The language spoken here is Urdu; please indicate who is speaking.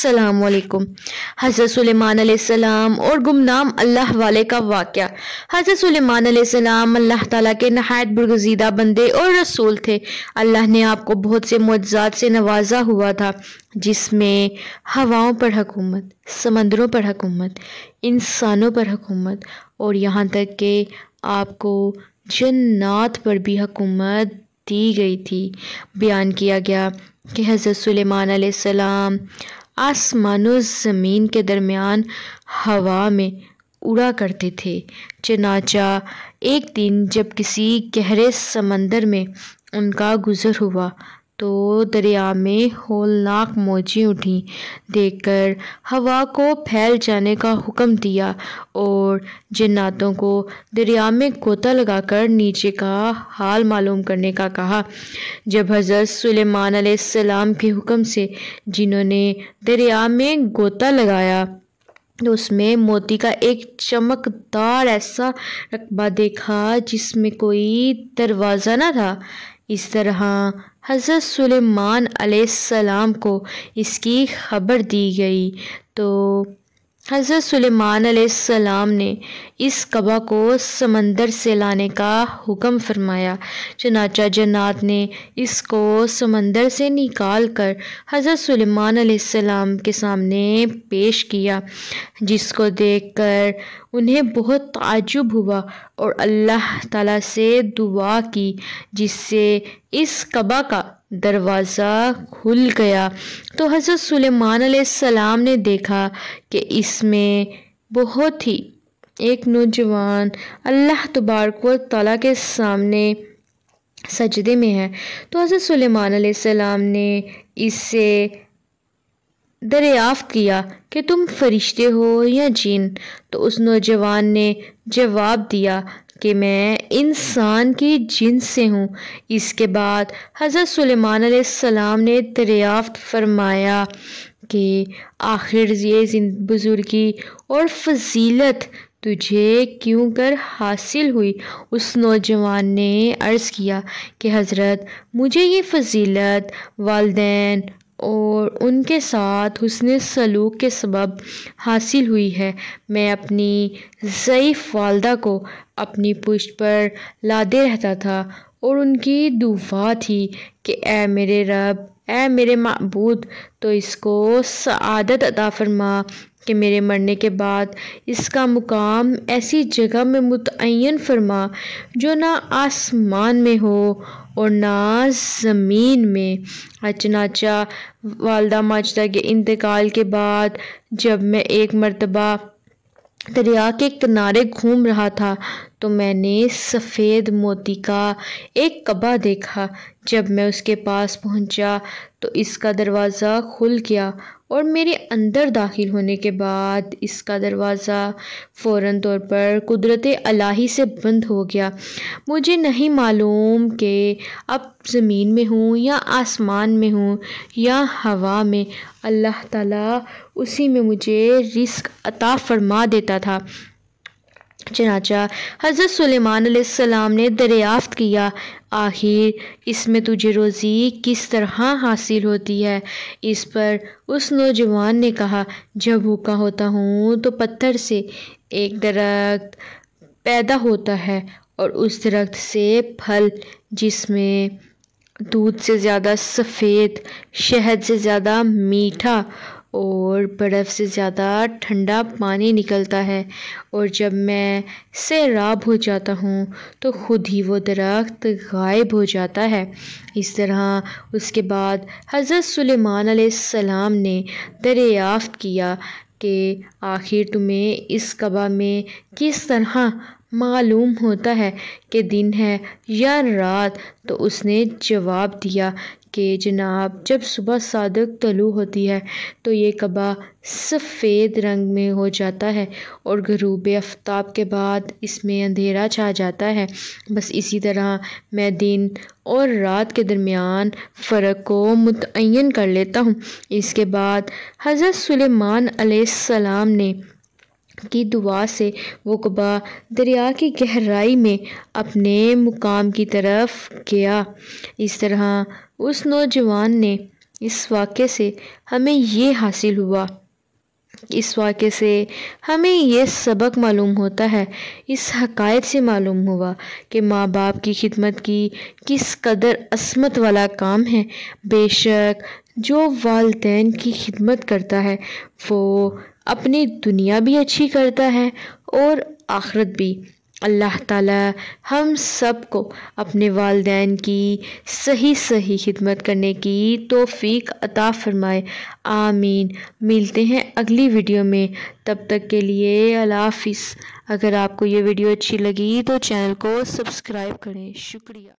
Speaker 1: السلام علیکم۔ حضرت سلیمان علیہ السلام اور گمنام اللہ والے کا واقعہ۔ حضرت سلیمان علیہ السلام اللہ تعالیٰ کے نہایت برگزیدہ بندے اور رسول تھے۔ اللہ نے آپ کو بہت سے معجزات سے نوازا ہوا تھا، جس میں ہواؤں پر حکومت، سمندروں پر حکومت، انسانوں پر حکومت اور یہاں تک کہ آپ کو جنات پر بھی حکومت دی گئی تھی۔ بیان کیا گیا کہ حضرت سلیمان علیہ السلام آسمان و زمین کے درمیان ہوا میں اڑا کرتے تھے۔ چنانچہ ایک دن جب کسی گہرے سمندر میں ان کا گزر ہوا تو دریا میں ہولناک موجیں اٹھیں۔ دیکھ کر ہوا کو پھیل جانے کا حکم دیا اور جناتوں کو دریا میں غوطہ لگا کر نیچے کا حال معلوم کرنے کا کہا۔ جب حضرت سلیمان علیہ السلام کے حکم سے جنوں نے دریا میں غوطہ لگایا تو اس میں موتی کا ایک چمکدار ایسا رقبہ دیکھا جس میں کوئی دروازہ نہ تھا۔ اس طرح حضرت سلیمان علیہ السلام کو اس کی خبر دی گئی تو حضرت سلیمان علیہ السلام نے اس قبہ کو سمندر سے لانے کا حکم فرمایا۔ چنانچہ جنات نے اس کو سمندر سے نکال کر حضرت سلیمان علیہ السلام کے سامنے پیش کیا، جس کو دیکھ کر انہیں بہت تعجب ہوا اور اللہ تعالیٰ سے دعا کی، جس سے اس قبہ کا دروازہ کھل گیا تو حضرت سلیمان علیہ السلام نے دیکھا کہ اس میں بہت ہی ایک نوجوان اللہ تبارک و تعالیٰ کے سامنے سجدے میں ہے۔ تو حضرت سلیمان علیہ السلام نے اس سے دریافت کیا کہ تم فرشتے ہو یا جن؟ تو اس نوجوان نے جواب دیا کہ میں انسان کی جنس سے ہوں۔ اس کے بعد حضرت سلیمان علیہ السلام نے دریافت فرمایا کہ آخر یہ بزرگی اور فضیلت تجھے کیوں کر حاصل ہوئی؟ اس نوجوان نے عرض کیا کہ حضرت مجھے یہ فضیلت والدین اور ان کے ساتھ حسن سلوک کے سبب حاصل ہوئی ہے۔ میں اپنی ضعیف والدہ کو اپنی پشت پر لادے رہتا تھا اور ان کی دعا تھی کہ اے میرے رب، اے میرے معبود، تو اس کو سعادت عطا فرما کہ میرے مرنے کے بعد اس کا مقام ایسی جگہ میں متعین فرما جو نہ آسمان میں ہو اور نہ زمین میں۔ چنانچہ والدہ ماجدہ کے انتقال کے بعد جب میں ایک مرتبہ دریا کے کنارے گھوم رہا تھا تو میں نے سفید موتی کا ایک قبہ دیکھا۔ جب میں اس کے پاس پہنچا تو اس کا دروازہ کھل گیا اور میرے اندر داخل ہونے کے بعد اس کا دروازہ فوراً طور پر قدرت الہی سے بند ہو گیا۔ مجھے نہیں معلوم کہ اب زمین میں ہوں یا آسمان میں ہوں یا ہوا میں، اللہ تعالیٰ اسی میں مجھے رزق عطا فرما دیتا تھا۔ چنانچہ حضرت سلیمان علیہ السلام نے دریافت کیا آخر اس میں تجھے روزی کس طرح حاصل ہوتی ہے؟ اس پر اس نوجوان نے کہا جب بھوکا ہوتا ہوں تو پتھر سے ایک درخت پیدا ہوتا ہے اور اس درخت سے پھل جس میں دودھ سے زیادہ سفید، شہد سے زیادہ میٹھا اور برف سے زیادہ ٹھنڈا پانی نکلتا ہے، اور جب میں سیراب ہو جاتا ہوں تو خود ہی وہ درخت غائب ہو جاتا ہے۔ اس طرح اس کے بعد حضرت سلیمان علیہ السلام نے دریافت کیا کہ آخر تمہیں اس قبہ میں کس طرح معلوم ہوتا ہے کہ دن ہے یا رات؟ تو اس نے جواب دیا کہ جناب جب صبح صادق طلوع ہوتی ہے تو یہ قبہ سفید رنگ میں ہو جاتا ہے اور غروب آفتاب کے بعد اس میں اندھیرا چھا جاتا ہے۔ بس اسی طرح میں دن اور رات کے درمیان فرق کو متعین کر لیتا ہوں۔ اس کے بعد حضرت سلیمان علیہ السلام نے کی دعا سے وہ قبہ دریا کی گہرائی میں اپنے مقام کی طرف گیا۔ اس طرح اس نوجوان نے اس واقعے سے ہمیں یہ حاصل ہوا، اس واقعے سے ہمیں یہ سبق معلوم ہوتا ہے، اس حقائق سے معلوم ہوا کہ ماں باپ کی خدمت کی کس قدر عظمت والا کام ہے۔ بے شک جو والدین کی خدمت کرتا ہے وہ اپنی دنیا بھی اچھی کرتا ہے اور آخرت بھی۔ اللہ تعالی ہم سب کو اپنے والدین کی صحیح خدمت کرنے کی توفیق عطا فرمائے، آمین۔ ملتے ہیں اگلی ویڈیو میں، تب تک کے لیے اللہ حافظ۔ اگر آپ کو یہ ویڈیو اچھی لگی تو چینل کو سبسکرائب کریں، شکریہ۔